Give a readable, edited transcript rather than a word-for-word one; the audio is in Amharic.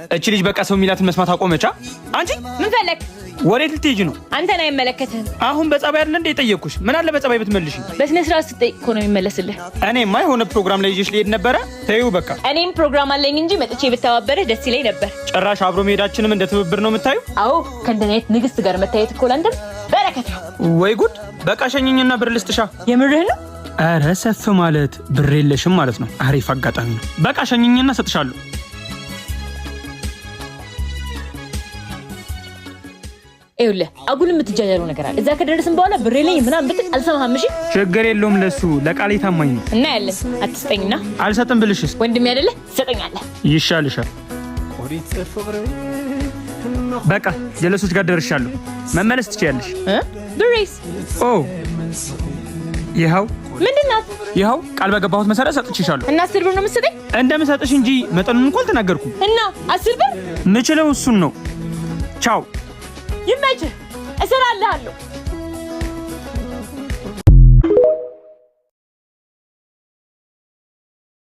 እቺ ልጅ በቃ ሰው ሚላትን መስማት አቆመቻ። አንቺ ምን ፈለክ? ወዴት ልትሄጂ ነው? አንተን አይመለከትህም። አሁን በጸባይ አይደል እንደ ጠየቅኩሽ? ምን አለ በጸባይ ብትመልሺ? በስነ ስርዓት ስትጠይቅ እኮ ነው የሚመለስልህ። እኔማ የሆነ ፕሮግራም ላይ ይዤሽ ልሄድ ነበረ። ተይው በቃ። እኔም ፕሮግራም አለኝ እንጂ መጥቼ ብተባበርህ ደስ ይለኝ ነበር። ጭራሽ አብሮ መሄዳችንም እንደ ትብብር ነው የምታዩ? አዎ ከእንደኔ አይነት ንግስት ጋር መታየት እኮ ላንተም በረከት ነው። ወይ ጉድ! በቃ ሸኝኝና ብር ልስጥሻ። የምርህ ነው? ኧረ ሰፍ ማለት ብር የለሽም ማለት ነው። አሪፍ አጋጣሚ ነው። በቃ ሸኝኝና ሰጥሻለሁ። ይኸውልህ አጉል የምትጃጃለው ነገር አለ። እዛ ከደረስን በኋላ ብሬ ላይ ምናምን ብትል አልሰማህም። እሺ ችግር የለውም። ለሱ ለቃሌ ታማኝ ነው። እና ያለን አትስጠኝና አልሰጥም ብልሽስ? ወንድሜ አይደለ ትሰጠኛለህ። ይሻልሻል። በቃ ጀለሶች ጋር ደርሻለሁ። መመለስ ትችያለሽ። ብሬስ ኦ ይኸው ምንድናት? ይኸው ቃል በገባሁት መሰረት ሰጥቼሻለሁ። እና 10 ብር ነው የምትሰጠኝ? እንደምሰጥሽ እንጂ መጠኑን እንኳን አልተናገርኩም። እና 10 ብር ምችለው እሱን ነው። ቻው። ይመችህ። እሰራልሃለሁ።